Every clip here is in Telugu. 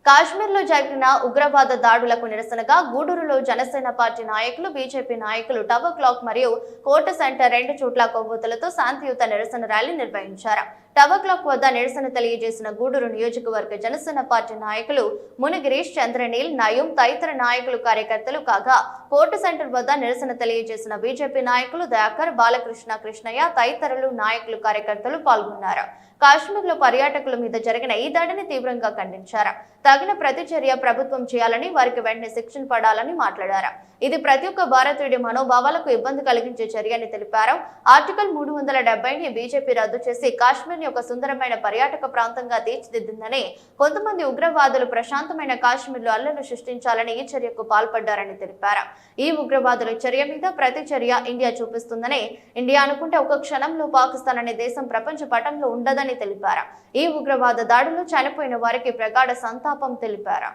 కాశ్మీర్లో జరిగిన ఉగ్రవాద దాడులకు నిరసనగా గూడూరులో జనసేన పార్టీ నాయకులు, బీజేపీ నాయకులు టవర్ క్లాక్ మరియు కోట సెంటర్ రెండు చోట్ల కొవ్వొత్తులతో శాంతియుత నిరసన ర్యాలీ నిర్వహించారు. టవర్ క్లాక్ వద్ద నిరసన తెలియజేసిన గూడూరు నియోజకవర్గ జనసేన పార్టీ నాయకులు మునిగిరీష్, చంద్రనీల్, నయూం తదితర నాయకులు, కార్యకర్తలు కాగా, కోట సెంటర్ వద్ద నిరసన తెలియజేసిన బీజేపీ నాయకులు దయాకర్, బాలకృష్ణ, కృష్ణయ్య తదితరులు నాయకులు, కార్యకర్తలు పాల్గొన్నారు. కాశ్మీర్లో పర్యాటకుల మీద జరిగిన ఈ దాడిని తీవ్రంగా ఖండించారు. తగిన ప్రతిచర్య ప్రభుత్వం చేయాలని, వారికి వెంటనే శిక్షణ పడాలని మాట్లాడారు. ఇది ప్రతి ఒక్క భారతీయుడి మనోభావాలకు ఇబ్బంది కలిగించే చర్య అని తెలిపారు. ఆర్టికల్ 370ని బీజేపీ రద్దు చేసి కాశ్మీర్ ని ఒక సుందరమైన పర్యాటక ప్రాంతంగా తీర్చిదిద్దిందని, కొంతమంది ఉగ్రవాదులు ప్రశాంతమైన కాశ్మీర్లో అల్లర్లు సృష్టించాలని ఈ చర్యకు పాల్పడ్డారని తెలిపారు. ఈ ఉగ్రవాదుల చర్య మీద ప్రతిచర్య ఇండియా చూపిస్తుందని, ఇండియా అనుకుంటే ఒక క్షణంలో పాకిస్తాన్ అనే దేశం ప్రపంచ పటంలో ఉండదని తెలిపారు. ఈ ఉగ్రవాద దాడుల్లో చనిపోయిన వారికి ప్రగాఢ సంతాపం తెలిపారు.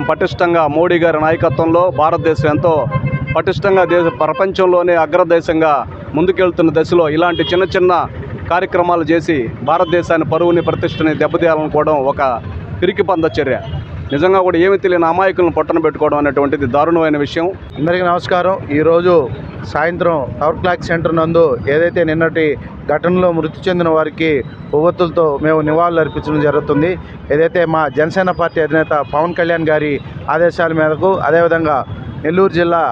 పటిష్టంగా మోడీ గారి నాయకత్వంలో భారతదేశం ఎంతో పటిష్టంగా ప్రపంచంలోనే అగ్రదేశంగా ముందుకెళ్తున్న దశలో ఇలాంటి చిన్న చిన్న కార్యక్రమాలు చేసి భారతదేశాన్ని పరువుని, ప్రతిష్టని దెబ్బతీయాలనుకోవడం ఒక పిరికిపంద చర్య. నిజంగా కూడా ఏమి తెలియని అమాయకులను పొట్టన పెట్టుకోవడం అనేటువంటిది దారుణమైన విషయం. అందరికీ నమస్కారం. ఈరోజు సాయంత్రం టవర్ క్లాక్ సెంటర్ నందు ఏదైతే నిన్నటి ఘటనలో మృతి చెందిన వారికి కొవ్వొత్తులతో మేము నివాళులు అర్పించడం జరుగుతుంది. ఏదైతే మా జనసేన పార్టీ అధినేత పవన్ కళ్యాణ్ గారి ఆదేశాల మేరకు, అదేవిధంగా నెల్లూరు జిల్లా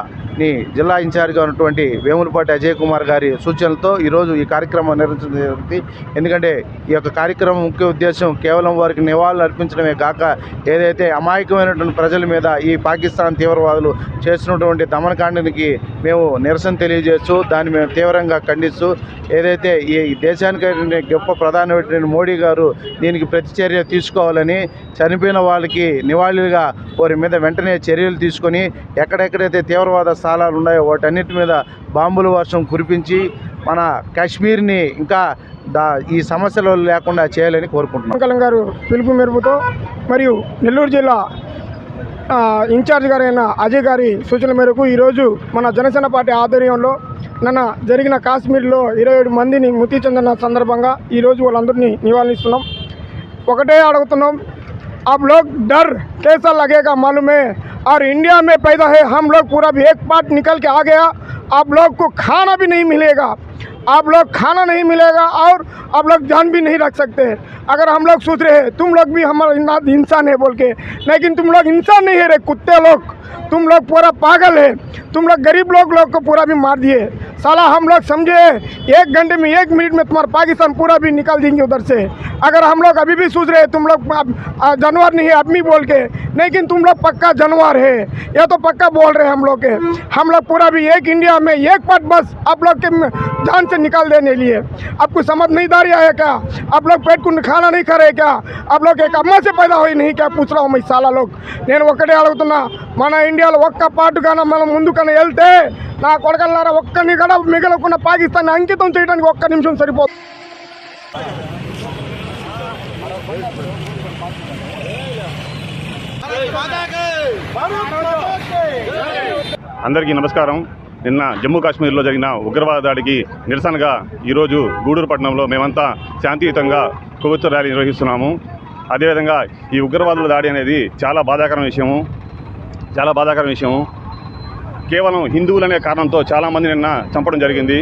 ఇన్ఛార్జ్గా ఉన్నటువంటి వేములపాటి అజయ్ కుమార్ గారి సూచనలతో ఈరోజు ఈ కార్యక్రమం నిర్వహించడం జరుగుతుంది. ఎందుకంటే ఈ యొక్క కార్యక్రమం ముఖ్య ఉద్దేశం కేవలం వారికి నివాళులు అర్పించడమే కాక, ఏదైతే అమాయకమైనటువంటి ప్రజల మీద ఈ పాకిస్తాన్ తీవ్రవాదులు చేస్తున్నటువంటి దమనకాండానికి మేము నిరసన తెలియజేస్తూ దాన్ని మేము తీవ్రంగా ఖండిస్తూ, ఏదైతే ఈ దేశానికి గొప్ప ప్రధానమంత్రి మోడీ గారు దీనికి ప్రతిచర్య తీసుకోవాలని, చనిపోయిన వాళ్ళకి నివాళులుగా వారి మీద వెంటనే చర్యలు తీసుకొని ఎక్కడెక్కడైతే తీవ్రవాద స్థలాలు ఉన్నాయో వాటన్నిటి మీద బాంబుల వర్షం కురిపించి మన కాశ్మీర్ని ఇంకా ఈ సమస్యలు లేకుండా చేయాలని కోరుకుంటున్నాం. కళ్యాణ్ గారు పిలుపు మేరకుతో మరియు నెల్లూరు జిల్లా ఇన్ఛార్జ్ గారైన అజయ్ గారి సూచనల మేరకు ఈరోజు మన జనసేన పార్టీ ఆధ్వర్యంలో నిన్న జరిగిన కాశ్మీర్లో 27 మందిని మృతి చెందిన సందర్భంగా ఈరోజు వాళ్ళందరినీ నివాళిస్తున్నాం. ఒకటే అడుగుతున్నాం, आप लोग डर कैसा लगेगा मालूम है, और इंडिया में पैदा है हम लोग, पूरा भी एक पार्ट निकल के आ गया, आप लोग को खाना भी नहीं मिलेगा, आप लोग खाना नहीं मिलेगा और आप लोग जान भी नहीं रख सकते. अगर हम लोग सोच रहे हैं तुम लोग भी हमारा इंसान है बोल के, लेकिन तुम लोग इंसान नहीं है रे कुत्ते लोग, तुम लोग पूरा पागल है, तुम लोग गरीब लोग को पूरा भी मार दिए. साला हम लोग समझे 1 घंटे में 1 मिनट में तुम्हारा पाकिस्तान पूरा भी निकाल देंगे उधर से. अगर हम लोग अभी भी सोच रहे हैं तुम लोग जानवर नहीं है आदमी बोल के, लेकिन तुम लोग पक्का जानवर है, ये तो पक्का बोल रहे हैं हम लोग के. हम लोग पूरा भी एक इंडिया में एक पार्ट बस आप लोग के जान से निकाल देने लिए. आपको समझ नहीं आ रहा है क्या? आप लोग पेट को खाना नहीं खा रहे क्या? आप लोग एक अम्मा से पैदा हुई नहीं क्या? पूछ रहा हूँ मैं साला लोग. నేను ఒకటే అడుగుతున్నా, మన ఇండియాలో ఒక్క పాటుగానే మనం ముందుకనే వెళ్తే నా కొడకల్లారా ఒక్కని కూడా మిగలకుండా పాకిస్తాన్ అంకితం చేయడానికి ఒక్క నిమిషం సరిపోతుంది. అందరికీ నమస్కారం. నిన్న జమ్మూ కాశ్మీర్లో జరిగిన ఉగ్రవాద దాడికి నిరసనగా ఈరోజు గూడూరు పట్టణంలో మేమంతా శాంతియుతంగా కొవ్వొత్తు ర్యాలీ నిర్వహిస్తున్నాము. అదేవిధంగా ఈ ఉగ్రవాదుల దాడి అనేది చాలా బాధాకరమైన విషయము. కేవలం హిందువులనే కారణంతో చాలామంది నిన్న చంపడం జరిగింది.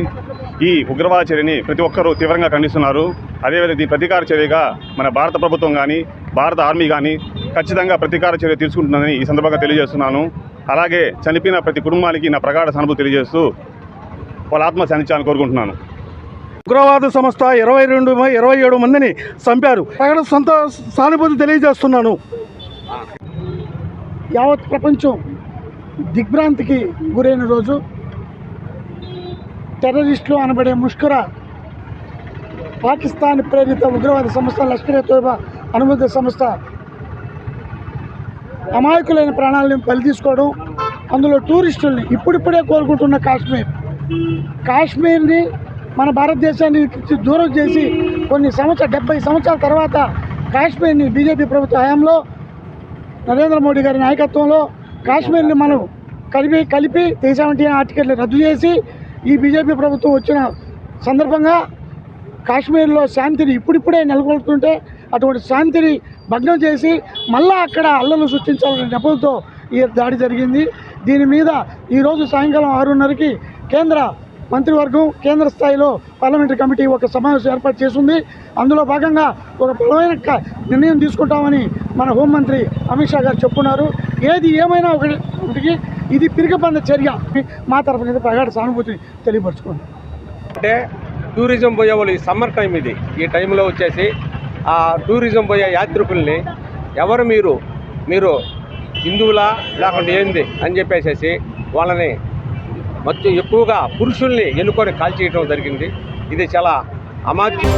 ఈ ఉగ్రవాద చర్యని ప్రతి ఒక్కరూ తీవ్రంగా ఖండిస్తున్నారు. అదేవిధంగా ఈ ప్రతీకార చర్యగా మన భారత ప్రభుత్వం కానీ, భారత ఆర్మీ కానీ ఖచ్చితంగా ప్రతీకార చర్య తీసుకుంటుందని ఈ సందర్భంగా తెలియజేస్తున్నాను. అలాగే చనిపోయిన ప్రతి కుటుంబానికి నా ప్రగాఢ సానుభూతి తెలియజేస్తూ వాళ్ళ ఆత్మ శాంతించాలని కోరుకుంటున్నాను. ఉగ్రవాద సంస్థ 27 మందిని చంపారు. ప్రగాఢ సానుభూతి తెలియజేస్తున్నాను. యావత్ ప్రపంచం దిగ్భ్రాంతికి గురైన రోజు. టెర్రరిస్టులు అనబడే ముష్కర పాకిస్తాన్ ప్రేరిత ఉగ్రవాద సంస్థ లష్కర్-ఏ-తోయిబా అనుబంధ సంస్థ అమాయకులైన ప్రాణాలను బలి తీసుకోవడం, అందులో టూరిస్టుల్ని ఇప్పుడిప్పుడే కోరుకుంటున్న కాశ్మీర్ని మన భారతదేశానికి దూరం చేసి 70 సంవత్సరాల తర్వాత కాశ్మీర్ని బీజేపీ ప్రభుత్వ హయాంలో నరేంద్ర మోడీ గారి నాయకత్వంలో కాశ్మీర్ని మనం కలిపి 370 ఆర్టికల్ని రద్దు చేసి ఈ బీజేపీ ప్రభుత్వం వచ్చిన సందర్భంగా కాశ్మీర్లో శాంతిని ఇప్పుడిప్పుడే నెలకొల్పుతుంటే అటువంటి శాంతిని భగ్నం చేసి మళ్ళా అక్కడ అల్లర్లు సృష్టించాలనే నెపంతో ఈ దాడి జరిగింది. దీని మీద ఈరోజు సాయంకాలం 6:30కి కేంద్ర మంత్రివర్గం కేంద్ర స్థాయిలో పార్లమెంటరీ కమిటీ ఒక సమావేశం ఏర్పాటు చేసింది. అందులో భాగంగా ఒక బలమైన నిర్ణయం తీసుకుంటామని మన హోంమంత్రి అమిత్ షా గారు చెప్పున్నారు. ఏది ఏమైనా ఒకటికి ఇది పిరికపంద చర్య. మా తరఫు నుంచి ప్రగాఢ సానుభూతిని తెలియపరచుకోండి. అంటే టూరిజం పోయే వాళ్ళు ఈ సమ్మర్ టైం ఇది, ఈ టైంలో వచ్చేసి ఆ టూరిజం పోయే యాత్రికుల్ని ఎవరు మీరు హిందువులా లేకుండా ఏంది అని చెప్పేసి వాళ్ళని మొత్తం ఎక్కువగా పురుషుల్ని ఎన్నుకొని కాల్చేయడం జరిగింది. ఇది చాలా అమాత్యం.